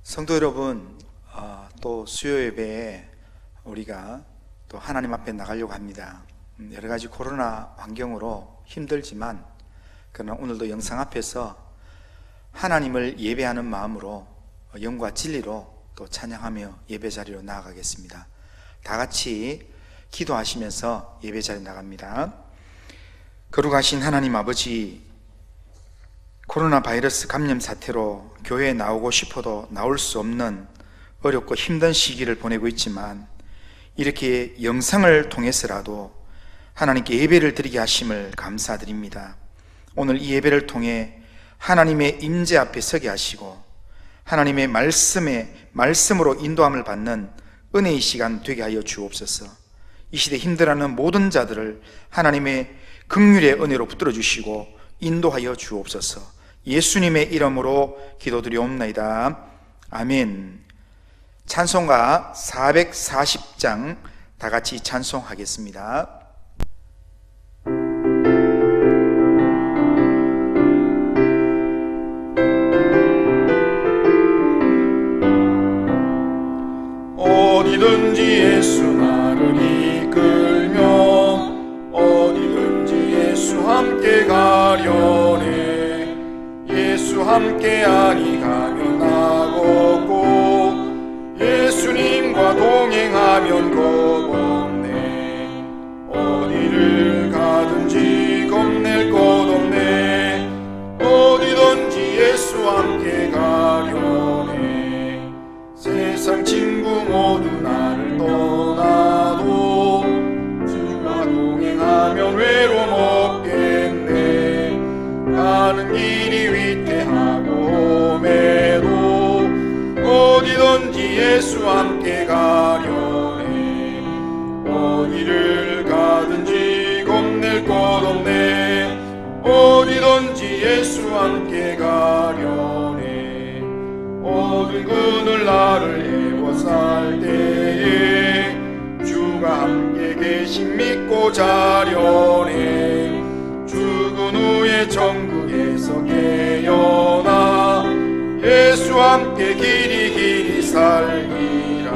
성도 여러분, 또 수요 예배에 우리가 또 하나님 앞에 나가려고 합니다. 여러 가지 코로나 환경으로 힘들지만 그러나 오늘도 영상 앞에서 하나님을 예배하는 마음으로 영과 진리로 또 찬양하며 예배 자리로 나아가겠습니다. 다 같이 기도하시면서 예배 자리 나갑니다. 거룩하신 하나님 아버지, 코로나 바이러스 감염 사태로 교회에 나오고 싶어도 나올 수 없는 어렵고 힘든 시기를 보내고 있지만 이렇게 영상을 통해서라도 하나님께 예배를 드리게 하심을 감사드립니다. 오늘 이 예배를 통해 하나님의 임재 앞에 서게 하시고 하나님의 말씀으로 인도함을 받는 은혜의 시간 되게 하여 주옵소서. 이 시대 힘들어하는 모든 자들을 하나님의 긍휼의 은혜로 붙들어 주시고 인도하여 주옵소서. 예수님의 이름으로 기도드리옵나이다. 아멘. 찬송가 440장 다 같이 찬송하겠습니다. 어디든지 예수 나를 이끌며 어디든지 예수 함께 가려네. 예수 함께하니 가면 나고고 예수님과 동행하면 겁없네. 어디를 가든지 겁낼 것 없네. 어디든지 예수 함께 가려네. 세상 친구 모두 나를 떠나도 주와 동행하면 외로움 없겠네. 가는 길이 위태하고 험해도 어디든지 예수 함께 가려네. 어디를 가든지 겁낼 것 없네. 어디든지 예수 함께 가려네. 어두운 그늘 나를 애워쌀 때에 주가 함께 계심 믿고 자려네. 죽은 후에 천국에서 깨어나 예수 함께 길이 살리라.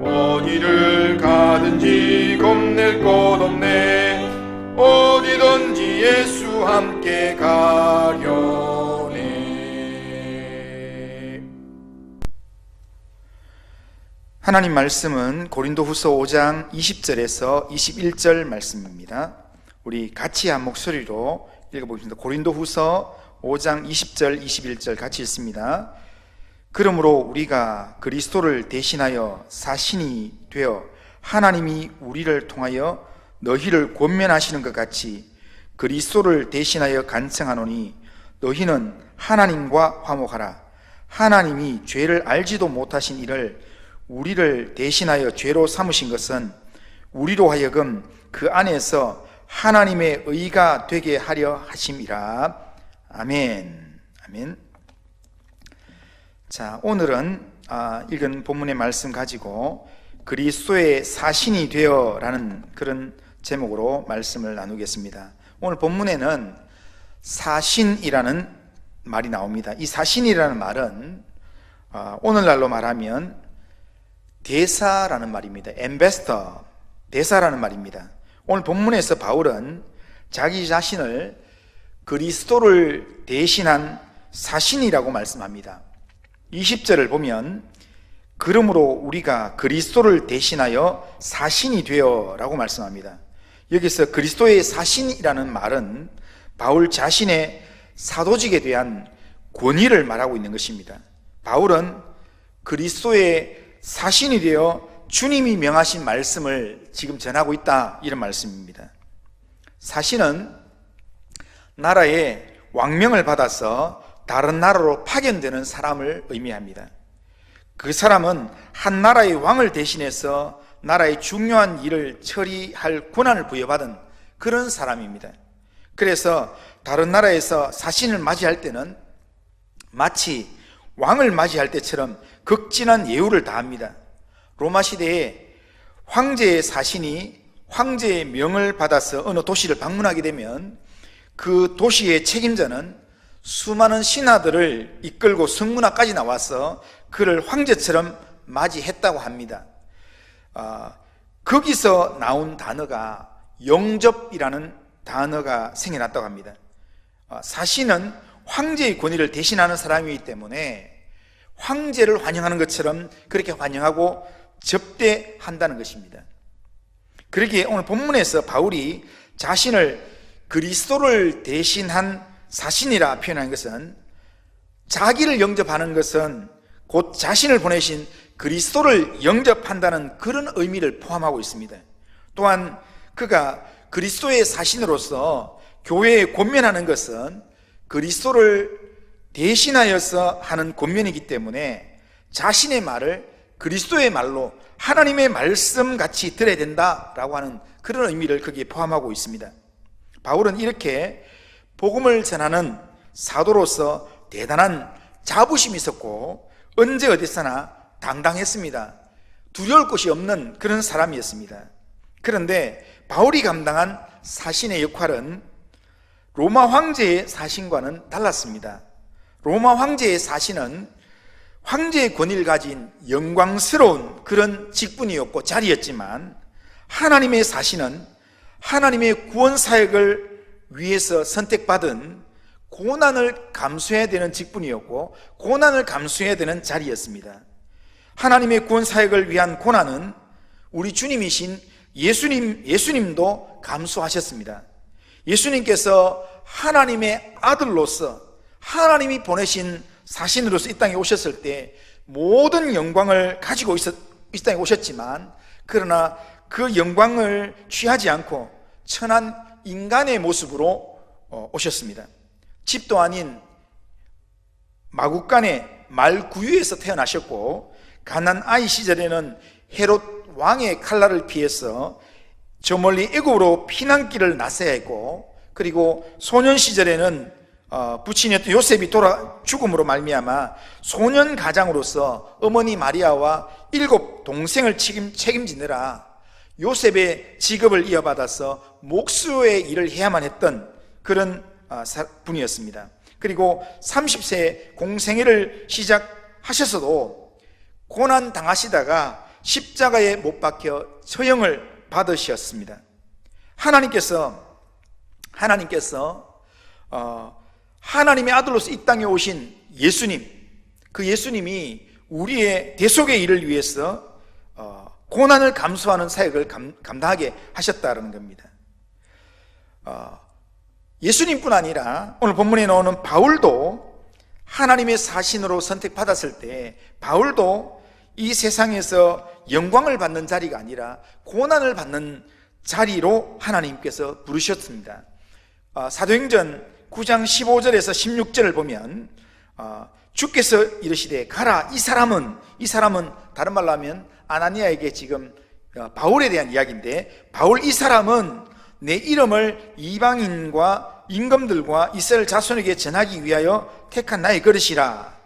어디를 가든지 겁낼 것 없네. 어디든지 예수 함께 가려네. 하나님 말씀은 고린도후서 5장 20절에서 21절 말씀입니다. 우리 같이 한 목소리로 읽어보겠습니다. 고린도후서 5장 20절 21절 같이 읽습니다. 그러므로 우리가 그리스도를 대신하여 사신이 되어 하나님이 우리를 통하여 너희를 권면하시는 것 같이 그리스도를 대신하여 간청하노니 너희는 하나님과 화목하라. 하나님이 죄를 알지도 못하신 이를 우리를 대신하여 죄로 삼으신 것은 우리로 하여금 그 안에서 하나님의 의가 되게 하려 하심이라. 아멘. 아멘. 자, 오늘은 읽은 본문의 말씀 가지고 그리스도의 사신이 되어 라는 그런 제목으로 말씀을 나누겠습니다. 오늘 본문에는 사신이라는 말이 나옵니다. 이 사신이라는 말은 오늘날로 말하면 대사라는 말입니다. 엠베스터, 대사라는 말입니다. 오늘 본문에서 바울은 자기 자신을 그리스도를 대신한 사신이라고 말씀합니다. 20절을 보면 그러므로 우리가 그리스도를 대신하여 사신이 되어 라고 말씀합니다. 여기서 그리스도의 사신이라는 말은 바울 자신의 사도직에 대한 권위를 말하고 있는 것입니다. 바울은 그리스도의 사신이 되어 주님이 명하신 말씀을 지금 전하고 있다, 이런 말씀입니다. 사신은 나라의 왕명을 받아서 다른 나라로 파견되는 사람을 의미합니다. 그 사람은 한 나라의 왕을 대신해서 나라의 중요한 일을 처리할 권한을 부여받은 그런 사람입니다. 그래서 다른 나라에서 사신을 맞이할 때는 마치 왕을 맞이할 때처럼 극진한 예우를 다합니다. 로마 시대에 황제의 사신이 황제의 명을 받아서 어느 도시를 방문하게 되면 그 도시의 책임자는 수많은 신하들을 이끌고 성문앞까지 나와서 그를 황제처럼 맞이했다고 합니다. 거기서 나온 단어가 영접이라는 단어가 생겨났다고 합니다. 사신은 황제의 권위를 대신하는 사람이기 때문에 황제를 환영하는 것처럼 그렇게 환영하고 접대한다는 것입니다. 그러기에 오늘 본문에서 바울이 자신을 그리스도를 대신한 사신이라 표현한 것은, 자기를 영접하는 것은 곧 자신을 보내신 그리스도를 영접한다는 그런 의미를 포함하고 있습니다. 또한 그가 그리스도의 사신으로서 교회에 권면하는 것은 그리스도를 대신하여서 하는 권면이기 때문에 자신의 말을 그리스도의 말로 하나님의 말씀같이 들어야 된다라고 하는 그런 의미를 거기에 포함하고 있습니다. 바울은 이렇게 복음을 전하는 사도로서 대단한 자부심이 있었고 언제 어디서나 당당했습니다. 두려울 것이 없는 그런 사람이었습니다. 그런데 바울이 감당한 사신의 역할은 로마 황제의 사신과는 달랐습니다. 로마 황제의 사신은 황제의 권위를 가진 영광스러운 그런 직분이었고 자리였지만, 하나님의 사신은 하나님의 구원 사역을 위해서 선택받은 고난을 감수해야 되는 직분이었고 고난을 감수해야 되는 자리였습니다. 하나님의 구원 사역을 위한 고난은 우리 주님이신 예수님도 감수하셨습니다. 예수님께서 하나님의 아들로서 하나님이 보내신 사신으로서 이 땅에 오셨을 때 모든 영광을 가지고 이 땅에 오셨지만, 그러나 그 영광을 취하지 않고 천한 인간의 모습으로 오셨습니다. 집도 아닌 마국간의 말구유에서 태어나셨고, 가난 아이 시절에는 헤롯 왕의 칼날을 피해서 저 멀리 애굽으로 피난길을 나서야 했고, 그리고 소년 시절에는 부친이었던 요셉이 죽음으로 말미암아 소년 가장으로서 어머니 마리아와 7 동생을 책임지느라 요셉의 직업을 이어받아서 목수의 일을 해야만 했던 그런 분이었습니다. 그리고 30세 공생애를 시작하셔서도 고난 당하시다가 십자가에 못 박혀 처형을 받으셨습니다. 하나님께서 하나님의 아들로서 이 땅에 오신 예수님, 그 예수님이 우리의 대속의 일을 위해서 고난을 감수하는 사역을 감당하게 하셨다는 겁니다. 예수님뿐 아니라 오늘 본문에 나오는 바울도 하나님의 사신으로 선택받았을 때, 바울도 이 세상에서 영광을 받는 자리가 아니라 고난을 받는 자리로 하나님께서 부르셨습니다. 사도행전 9장 15절에서 16절을 보면 주께서 이르시되 가라, 이 사람은 다른 말로 하면 아나니아에게 지금 바울에 대한 이야기인데, 바울 이 사람은 내 이름을 이방인과 임금들과 이스라엘 자손에게 전하기 위하여 택한 나의 그릇이라.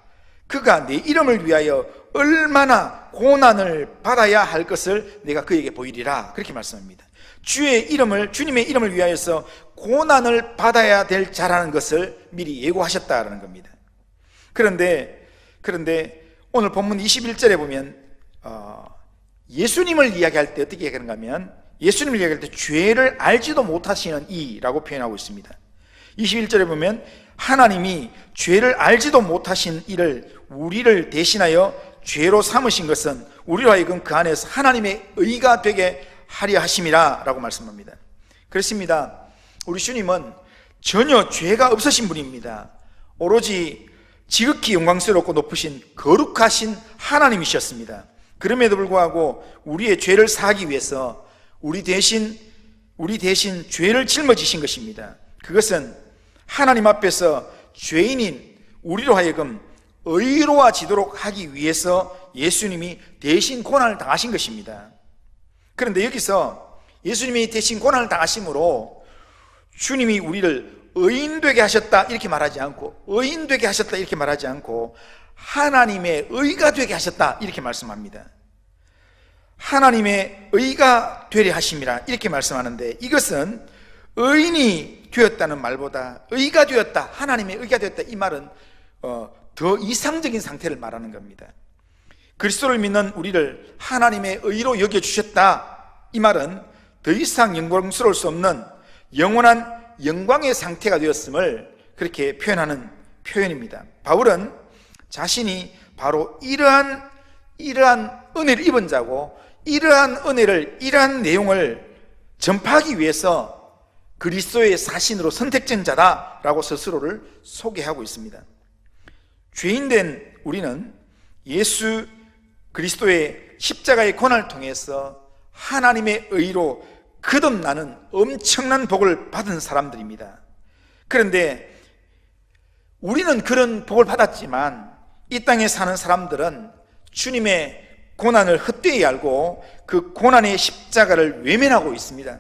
그가 내 이름을 위하여 얼마나 고난을 받아야 할 것을 내가 그에게 보이리라. 그렇게 말씀합니다. 주님의 이름을 위하여서 고난을 받아야 될 자라는 것을 미리 예고하셨다는 겁니다. 그런데 오늘 본문 21절에 보면 예수님을 이야기할 때 어떻게 얘기하는가 하면, 예수님을 이야기할 때 죄를 알지도 못하시는 이라고 표현하고 있습니다. 21절에 보면 하나님이 죄를 알지도 못하신 이를 우리를 대신하여 죄로 삼으신 것은 우리로 하여금 그 안에서 하나님의 의가 되게 하려 하심이라 라고 말씀합니다. 그렇습니다. 우리 주님은 전혀 죄가 없으신 분입니다. 오로지 지극히 영광스럽고 높으신 거룩하신 하나님이셨습니다. 그럼에도 불구하고 우리의 죄를 사하기 위해서 우리 대신 죄를 짊어지신 것입니다. 그것은 하나님 앞에서 죄인인 우리로 하여금 의로워지도록 하기 위해서 예수님이 대신 고난을 당하신 것입니다. 그런데 여기서 예수님이 대신 고난을 당하심으로 주님이 우리를 의인되게 하셨다 이렇게 말하지 않고, 의인되게 하셨다 이렇게 말하지 않고 하나님의 의가 되게 하셨다 이렇게 말씀합니다. 하나님의 의가 되려 하심이라 이렇게 말씀하는데, 이것은 의인이 되었다는 말보다 의가 되었다, 하나님의 의가 되었다, 이 말은 더 이상적인 상태를 말하는 겁니다. 그리스도를 믿는 우리를 하나님의 의로 여겨주셨다, 이 말은 더 이상 영광스러울 수 없는 영원한 영광의 상태가 되었음을 그렇게 표현하는 표현입니다. 바울은 자신이 바로 이러한 은혜를 입은 자고, 이러한 내용을 전파하기 위해서 그리스도의 사신으로 선택된 자다라고 스스로를 소개하고 있습니다. 죄인된 우리는 예수 그리스도의 십자가의 고난을 통해서 하나님의 의로 거듭나는 엄청난 복을 받은 사람들입니다. 그런데 우리는 그런 복을 받았지만 이 땅에 사는 사람들은 주님의 고난을 헛되이 알고 그 고난의 십자가를 외면하고 있습니다.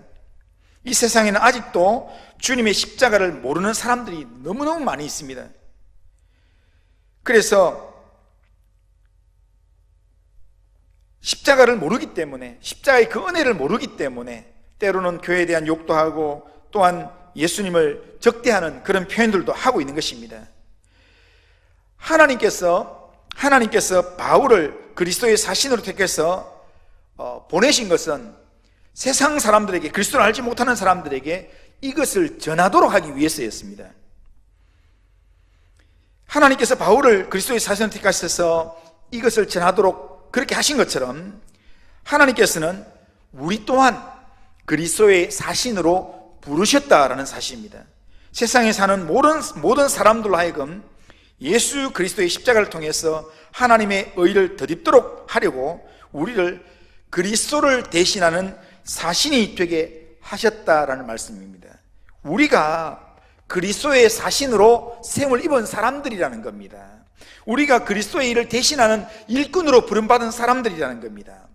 이 세상에는 아직도 주님의 십자가를 모르는 사람들이 너무너무 많이 있습니다. 그래서 십자가를 모르기 때문에, 십자가의 그 은혜를 모르기 때문에 때로는 교회에 대한 욕도 하고 또한 예수님을 적대하는 그런 표현들도 하고 있는 것입니다. 하나님께서 바울을 그리스도의 사신으로 택해서 보내신 것은 세상 사람들에게, 그리스도를 알지 못하는 사람들에게 이것을 전하도록 하기 위해서였습니다. 하나님께서 바울을 그리스도의 사신으로 택하셔서 이것을 전하도록 그렇게 하신 것처럼 하나님께서는 우리 또한 그리스도의 사신으로 부르셨다라는 사실입니다. 세상에 사는 모든 사람들로 하여금 예수 그리스도의 십자가를 통해서 하나님의 의를 덧입도록 하려고 우리를 그리스도를 대신하는 사신이 되게 하셨다라는 말씀입니다. 우리가 그리스도의 사신으로 생을 입은 사람들이라는 겁니다. 우리가 그리스도의 일을 대신하는 일꾼으로 부름받은 사람들이라는 겁니다.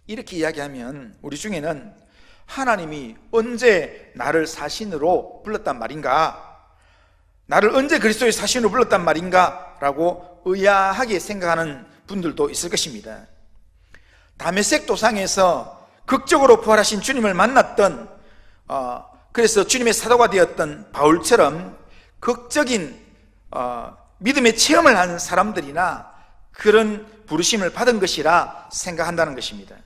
이렇게 이야기하면 우리 중에는 하나님이 언제 나를 사신으로 불렀단 말인가, 나를 언제 그리스도의 사신으로 불렀단 말인가 라고 의아하게 생각하는 분들도 있을 것입니다. 다메섹 도상에서 극적으로 부활하신 주님을 만났던, 그래서 주님의 사도가 되었던 바울처럼 극적인 믿음의 체험을 한 사람들이나 그런 부르심을 받은 것이라 생각한다는 것입니다.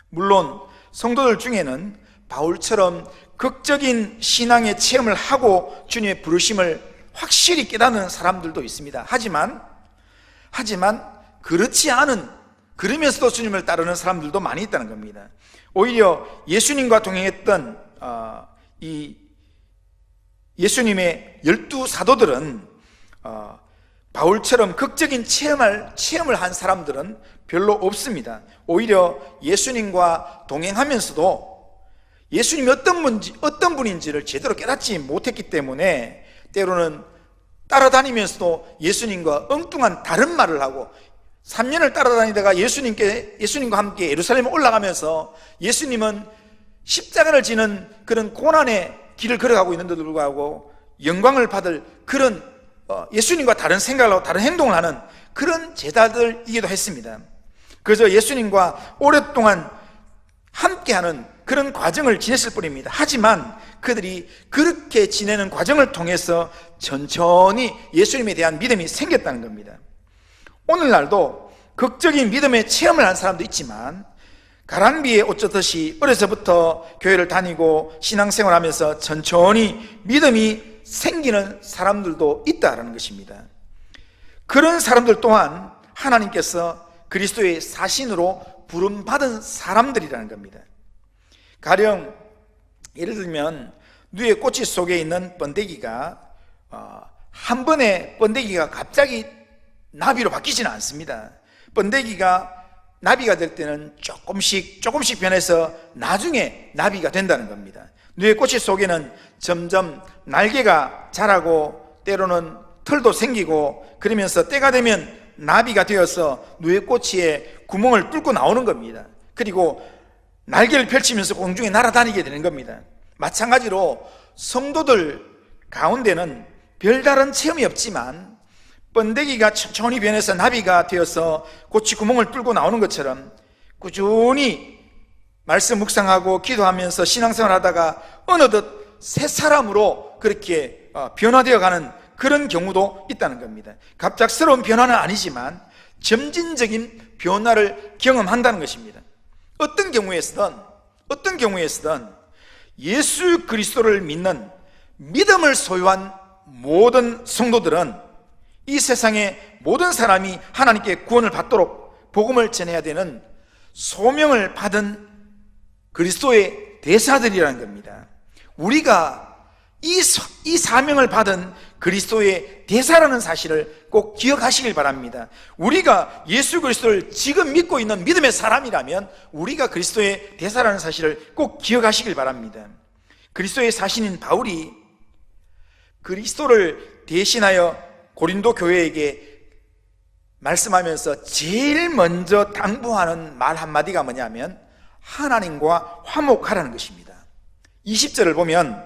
물론 성도들 중에는 바울처럼 극적인 신앙의 체험을 하고 주님의 부르심을 확실히 깨닫는 사람들도 있습니다. 하지만 그렇지 않은, 그러면서도 주님을 따르는 사람들도 많이 있다는 겁니다. 오히려 예수님과 동행했던 이 예수님의 12사도들은 바울처럼 극적인 체험을 한 사람들은 별로 없습니다. 오히려 예수님과 동행하면서도 예수님이 어떤 분인지를 제대로 깨닫지 못했기 때문에 때로는 따라다니면서도 예수님과 엉뚱한 다른 말을 하고, 3년을 따라다니다가 예수님과 함께 예루살렘에 올라가면서 예수님은 십자가를 지는 그런 고난의 길을 걸어가고 있는데도 불구하고 영광을 받을 그런 예수님과 다른 생각을 하고 다른 행동을 하는 그런 제자들이기도 했습니다. 그래서 예수님과 오랫동안 함께하는 그런 과정을 지냈을 뿐입니다. 하지만 그들이 그렇게 지내는 과정을 통해서 천천히 예수님에 대한 믿음이 생겼다는 겁니다. 오늘날도 극적인 믿음의 체험을 한 사람도 있지만 가랑비에 옷 젖듯이 어려서부터 교회를 다니고 신앙생활하면서 천천히 믿음이 생기는 사람들도 있다는 것입니다. 그런 사람들 또한 하나님께서 그리스도의 사신으로 부름받은 사람들이라는 겁니다. 가령 예를 들면 누에 꼬치 속에 있는 번데기가 한 번에 번데기가 갑자기 나비로 바뀌지는 않습니다. 번데기가 나비가 될 때는 조금씩 변해서 나중에 나비가 된다는 겁니다. 누에 꼬치 속에는 점점 날개가 자라고 때로는 털도 생기고 그러면서 때가 되면 나비가 되어서 누에 꼬치에 구멍을 뚫고 나오는 겁니다. 그리고 날개를 펼치면서 공중에 날아다니게 되는 겁니다. 마찬가지로 성도들 가운데는 별다른 체험이 없지만 번데기가 천천히 변해서 나비가 되어서 꼬치 구멍을 뚫고 나오는 것처럼 꾸준히 말씀 묵상하고 기도하면서 신앙생활 하다가 어느덧 새 사람으로 그렇게 변화되어 가는 그런 경우도 있다는 겁니다. 갑작스러운 변화는 아니지만 점진적인 변화를 경험한다는 것입니다. 어떤 경우에서든 예수 그리스도를 믿는 믿음을 소유한 모든 성도들은 이 세상의 모든 사람이 하나님께 구원을 받도록 복음을 전해야 되는 소명을 받은 그리스도의 대사들이라는 겁니다. 우리가 이 사명을 받은 그리스도의 대사라는 사실을 꼭 기억하시길 바랍니다. 우리가 예수 그리스도를 지금 믿고 있는 믿음의 사람이라면 우리가 그리스도의 대사라는 사실을 꼭 기억하시길 바랍니다. 그리스도의 사신인 바울이 그리스도를 대신하여 고린도 교회에게 말씀하면서 제일 먼저 당부하는 말 한마디가 뭐냐면 하나님과 화목하라는 것입니다. 20절을 보면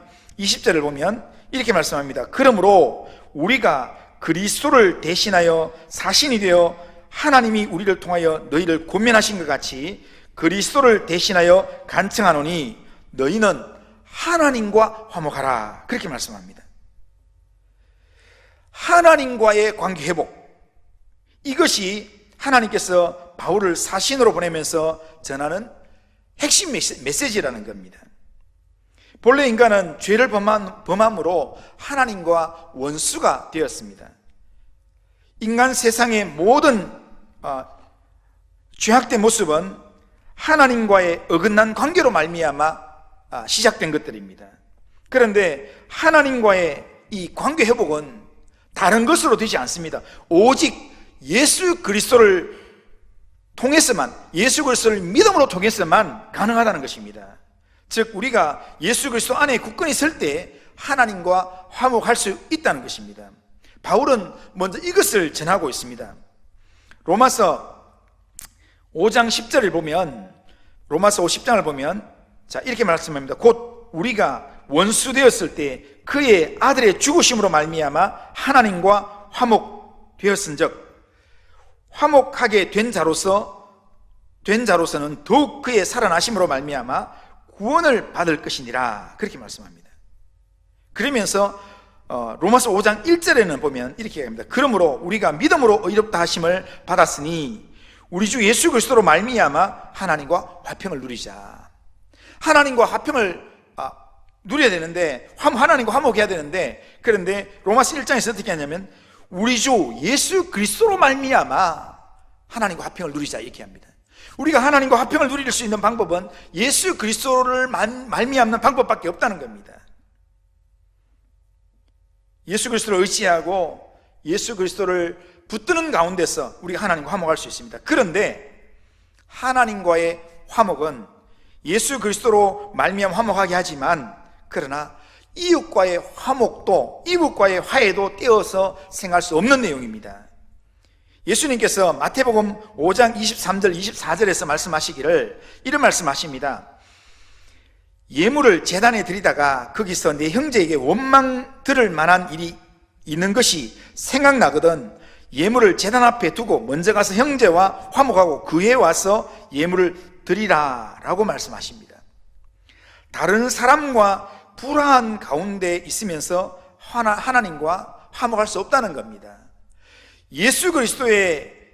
이렇게 말씀합니다. 그러므로 우리가 그리스도를 대신하여 사신이 되어 하나님이 우리를 통하여 너희를 권면하신 것 같이 그리스도를 대신하여 간청하노니 너희는 하나님과 화목하라, 그렇게 말씀합니다. 하나님과의 관계 회복, 이것이 하나님께서 바울을 사신으로 보내면서 전하는 핵심 메시지라는 겁니다. 본래 인간은 죄를 범함으로 하나님과 원수가 되었습니다. 인간 세상의 모든 죄악된 모습은 하나님과의 어긋난 관계로 말미암아 시작된 것들입니다. 그런데 하나님과의 이 관계 회복은 다른 것으로 되지 않습니다. 오직 예수 그리스도를 통해서만, 예수 그리스도를 믿음으로 통해서만 가능하다는 것입니다. 즉 우리가 예수 그리스도 안에 굳건히 설 때 하나님과 화목할 수 있다는 것입니다. 바울은 먼저 이것을 전하고 있습니다. 로마서 5장 10절을 보면, 로마서 10장을 보면 이렇게 말씀합니다. 곧 우리가 원수 되었을 때 그의 아들의 죽으심으로 말미암아 하나님과 화목되었은즉 화목하게 된 자로서는 더욱 그의 살아나심으로 말미암아 구원을 받을 것이니라, 그렇게 말씀합니다. 그러면서 로마서 5장 1절에는 보면 이렇게 얘기합니다. 그러므로 우리가 믿음으로 의롭다 하심을 받았으니 우리 주 예수 그리스도로 말미암아 하나님과 화평을 누리자. 하나님과 화평을 누려야 되는데, 하나님과 화목해야 되는데, 그런데 로마서 1장에서 어떻게 하냐면 우리 주 예수 그리스도로 말미암아 하나님과 화평을 누리자, 이렇게 합니다. 우리가 하나님과 화평을 누릴 수 있는 방법은 예수 그리스도를 말미암는 방법밖에 없다는 겁니다. 예수 그리스도를 의지하고 예수 그리스도를 붙드는 가운데서 우리가 하나님과 화목할 수 있습니다. 그런데 하나님과의 화목은 예수 그리스도로 말미암아 화목하게 하지만, 그러나 이웃과의 화목도, 이웃과의 화해도 떼어서 생각할 수 없는 내용입니다. 예수님께서 마태복음 5장 23절 24절에서 말씀하시기를 이런 말씀하십니다. 예물을 제단에 드리다가 거기서 내 형제에게 원망 들을 만한 일이 있는 것이 생각나거든 예물을 제단 앞에 두고 먼저 가서 형제와 화목하고 그에 와서 예물을 드리라, 라고 말씀하십니다. 다른 사람과 불화한 가운데 있으면서 하나님과 화목할 수 없다는 겁니다. 예수 그리스도를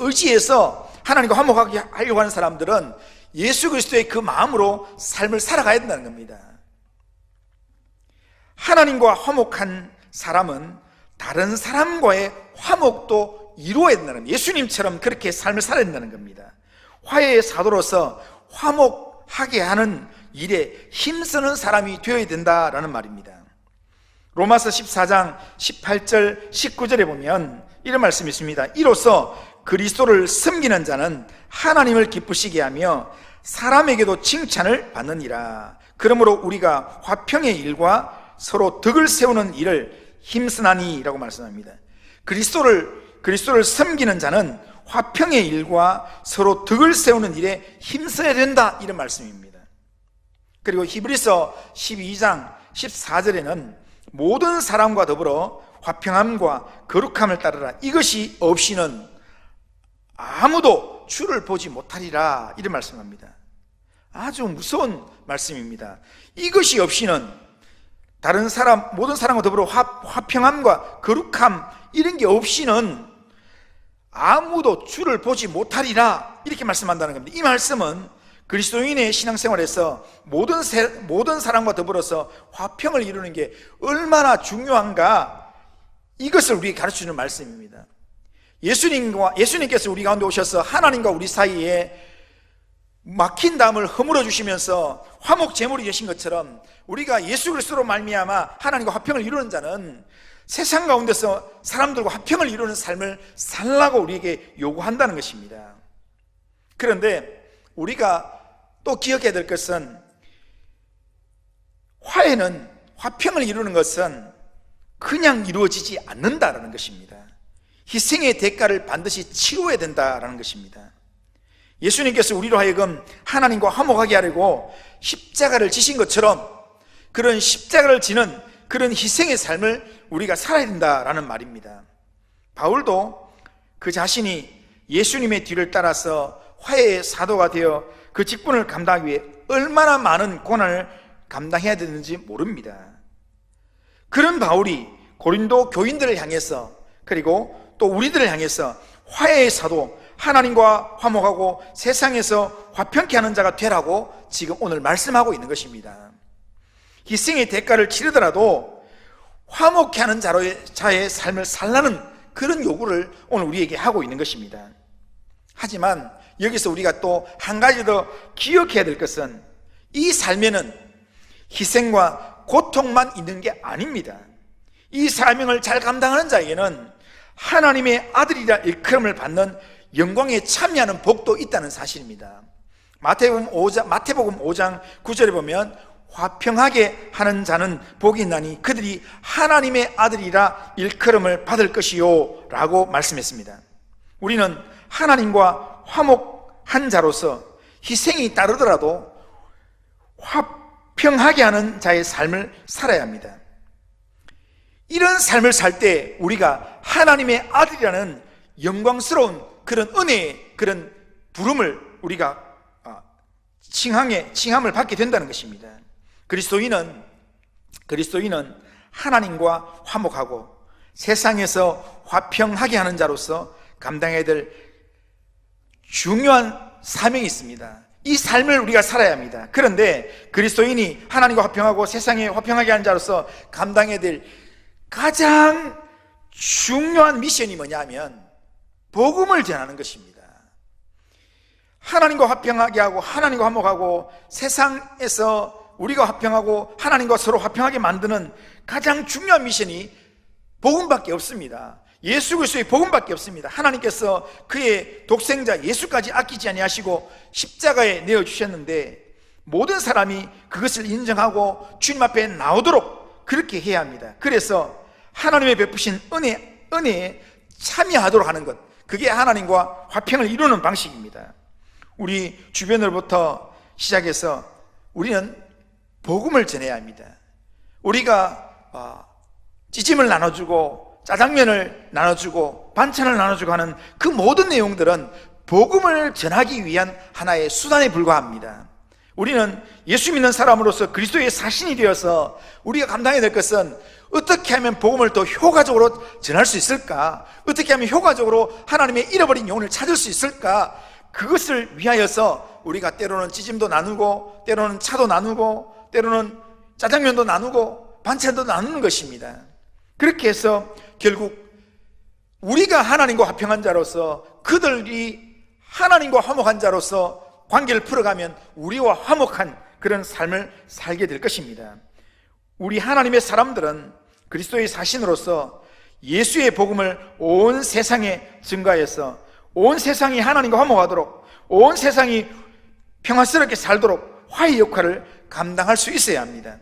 의지해서 하나님과 화목하게 하려고 하는 사람들은 예수 그리스도의 그 마음으로 삶을 살아가야 된다는 겁니다. 하나님과 화목한 사람은 다른 사람과의 화목도 이루어야 된다는 겁니다. 예수님처럼 그렇게 삶을 살아야 된다는 겁니다. 화해의 사도로서 화목하게 하는 일에 힘쓰는 사람이 되어야 된다라는 말입니다. 로마서 14장 18절 19절에 보면 이런 말씀이 있습니다. 이로써 그리스도를 섬기는 자는 하나님을 기쁘시게 하며 사람에게도 칭찬을 받느니라. 그러므로 우리가 화평의 일과 서로 덕을 세우는 일을 힘쓰나니, 라고 말씀합니다. 그리스도를 섬기는 자는 화평의 일과 서로 덕을 세우는 일에 힘써야 된다, 이런 말씀입니다. 그리고 히브리서 12장 14절에는 모든 사람과 더불어 화평함과 거룩함을 따르라. 이것이 없이는 아무도 주를 보지 못하리라, 이런 말씀합니다. 아주 무서운 말씀입니다. 이것이 없이는 다른 사람, 모든 사람과 더불어 화평함과 거룩함 이런 게 없이는 아무도 주를 보지 못하리라, 이렇게 말씀한다는 겁니다. 이 말씀은 그리스도인의 신앙생활에서 모든 사람과 더불어서 화평을 이루는 게 얼마나 중요한가, 이것을 우리에게 가르치는 말씀입니다. 예수님께서 우리 가운데 오셔서 하나님과 우리 사이에 막힌 담을 허물어 주시면서 화목 제물이 되신 것처럼, 우리가 예수 그리스도로 말미암아 하나님과 화평을 이루는 자는 세상 가운데서 사람들과 화평을 이루는 삶을 살라고 우리에게 요구한다는 것입니다. 그런데 우리가 또 기억해야 될 것은, 화평을 이루는 것은 그냥 이루어지지 않는다라는 것입니다. 희생의 대가를 반드시 치러야 된다라는 것입니다. 예수님께서 우리로 하여금 하나님과 화목하게 하려고 십자가를 지신 것처럼, 그런 십자가를 지는 그런 희생의 삶을 우리가 살아야 된다라는 말입니다. 바울도 그 자신이 예수님의 뒤를 따라서 화해의 사도가 되어 그 직분을 감당하기 위해 얼마나 많은 고난을 감당해야 되는지 모릅니다. 그런 바울이 고린도 교인들을 향해서, 그리고 또 우리들을 향해서 화해의 사도, 하나님과 화목하고 세상에서 화평케 하는 자가 되라고 지금 오늘 말씀하고 있는 것입니다. 희생의 대가를 치르더라도 화목케 하는 자의 삶을 살라는 그런 요구를 오늘 우리에게 하고 있는 것입니다. 하지만 여기서 우리가 또 한 가지 더 기억해야 될 것은, 이 삶에는 희생과 고통만 있는 게 아닙니다. 이 사명을 잘 감당하는 자에게는 하나님의 아들이라 일컬음을 받는 영광에 참여하는 복도 있다는 사실입니다. 마태복음 5장 9절에 보면 화평하게 하는 자는 복이 있나니 그들이 하나님의 아들이라 일컬음을 받을 것이요 라고 말씀했습니다. 우리는 하나님과 화목한 자로서 희생이 따르더라도 화평하게 하는 자의 삶을 살아야 합니다. 이런 삶을 살 때 우리가 하나님의 아들이라는 영광스러운 그런 은혜의 그런 부름을 우리가 칭함을 받게 된다는 것입니다. 그리스도인은 하나님과 화목하고 세상에서 화평하게 하는 자로서 감당해야 될 중요한 사명이 있습니다. 이 삶을 우리가 살아야 합니다. 그런데 그리스도인이 하나님과 화평하고 세상에 화평하게 하는 자로서 감당해야 될 가장 중요한 미션이 뭐냐면 복음을 전하는 것입니다. 하나님과 화평하게 하고 하나님과 화목하고 세상에서 우리가 화평하고 하나님과 서로 화평하게 만드는 가장 중요한 미션이 복음밖에 없습니다. 예수 그리스도의 복음밖에 없습니다. 하나님께서 그의 독생자 예수까지 아끼지 아니하시고 십자가에 내어주셨는데, 모든 사람이 그것을 인정하고 주님 앞에 나오도록 그렇게 해야 합니다. 그래서 하나님의 베푸신 은혜에 참여하도록 하는 것, 그게 하나님과 화평을 이루는 방식입니다. 우리 주변으로부터 시작해서 우리는 복음을 전해야 합니다. 우리가 찌짐을 나눠주고 짜장면을 나눠주고 반찬을 나눠주고 하는 그 모든 내용들은 복음을 전하기 위한 하나의 수단에 불과합니다. 우리는 예수 믿는 사람으로서 그리스도의 사신이 되어서 우리가 감당해야 될 것은 어떻게 하면 복음을 더 효과적으로 전할 수 있을까? 어떻게 하면 효과적으로 하나님의 잃어버린 영혼을 찾을 수 있을까? 그것을 위하여서 우리가 때로는 찌짐도 나누고, 때로는 차도 나누고, 때로는 짜장면도 나누고, 반찬도 나누는 것입니다. 그렇게 해서 결국 우리가 하나님과 화평한 자로서, 그들이 하나님과 화목한 자로서 관계를 풀어가면 우리와 화목한 그런 삶을 살게 될 것입니다. 우리 하나님의 사람들은 그리스도의 사신으로서 예수의 복음을 온 세상에 증거해서 온 세상이 하나님과 화목하도록, 온 세상이 평화스럽게 살도록 화해 역할을 감당할 수 있어야 합니다.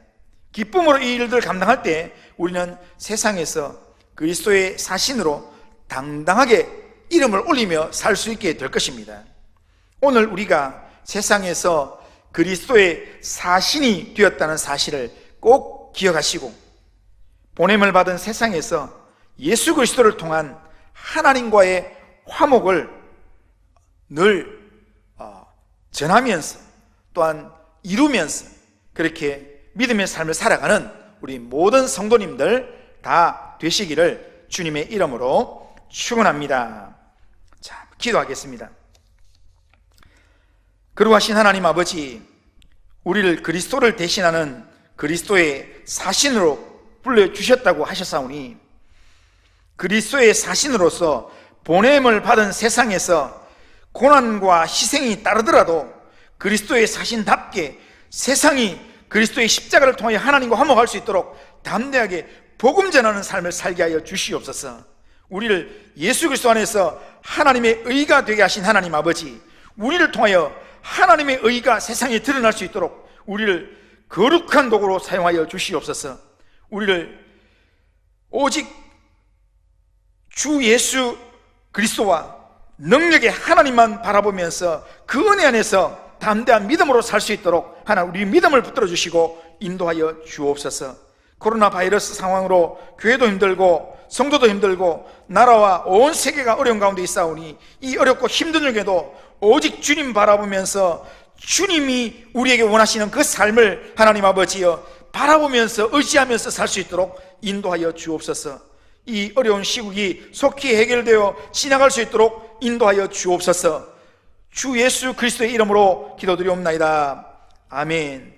기쁨으로 이 일들을 감당할 때 우리는 세상에서 그리스도의 사신으로 당당하게 이름을 올리며 살 수 있게 될 것입니다. 오늘 우리가 세상에서 그리스도의 사신이 되었다는 사실을 꼭 기억하시고, 보냄을 받은 세상에서 예수 그리스도를 통한 하나님과의 화목을 늘 전하면서, 또한 이루면서 그렇게 믿음의 삶을 살아가는 우리 모든 성도님들 다 되시기를 주님의 이름으로 축원합니다. 자, 기도하겠습니다. 거룩하신 하나님 아버지, 우리를 그리스도를 대신하는 그리스도의 사신으로 불러주셨다고 하셨사오니 그리스도의 사신으로서 보냄을 받은 세상에서 고난과 희생이 따르더라도 그리스도의 사신답게 세상이 그리스도의 십자가를 통하여 하나님과 화목할 수 있도록 담대하게 복음 전하는 삶을 살게 하여 주시옵소서. 우리를 예수 그리스도 안에서 하나님의 의가 되게 하신 하나님 아버지, 우리를 통하여 하나님의 의가 세상에 드러날 수 있도록 우리를 거룩한 도구로 사용하여 주시옵소서. 우리를 오직 주 예수 그리스도와 능력의 하나님만 바라보면서 그 은혜 안에서 담대한 믿음으로 살 수 있도록 하나님 우리 믿음을 붙들어 주시고 인도하여 주옵소서. 코로나 바이러스 상황으로 교회도 힘들고 성도도 힘들고 나라와 온 세계가 어려운 가운데 있사오니 이 어렵고 힘든 중에도 오직 주님 바라보면서 주님이 우리에게 원하시는 그 삶을 하나님 아버지여 바라보면서 의지하면서 살 수 있도록 인도하여 주옵소서. 이 어려운 시국이 속히 해결되어 지나갈 수 있도록 인도하여 주옵소서. 주 예수 그리스도의 이름으로 기도드리옵나이다. 아멘.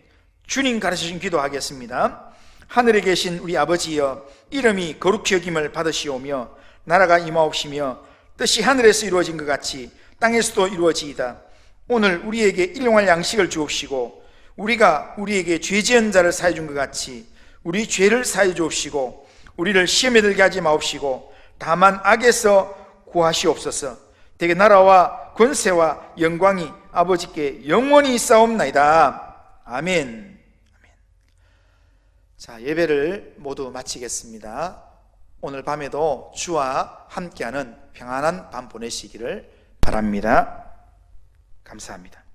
주님 가르치신 기도하겠습니다. 하늘에 계신 우리 아버지여, 이름이 거룩히 여김을 받으시오며 나라가 임하옵시며 뜻이 하늘에서 이루어진 것 같이 땅에서도 이루어지이다. 오늘 우리에게 일용할 양식을 주옵시고 우리가 우리에게 죄 지은 자를 사해 준 것 같이 우리 죄를 사해 주옵시고 우리를 시험에 들게 하지 마옵시고 다만 악에서 구하시옵소서. 대개 나라와 권세와 영광이 아버지께 영원히 있사옵나이다. 아멘. 자, 예배를 모두 마치겠습니다. 오늘 밤에도 주와 함께하는 평안한 밤 보내시기를 바랍니다. 감사합니다.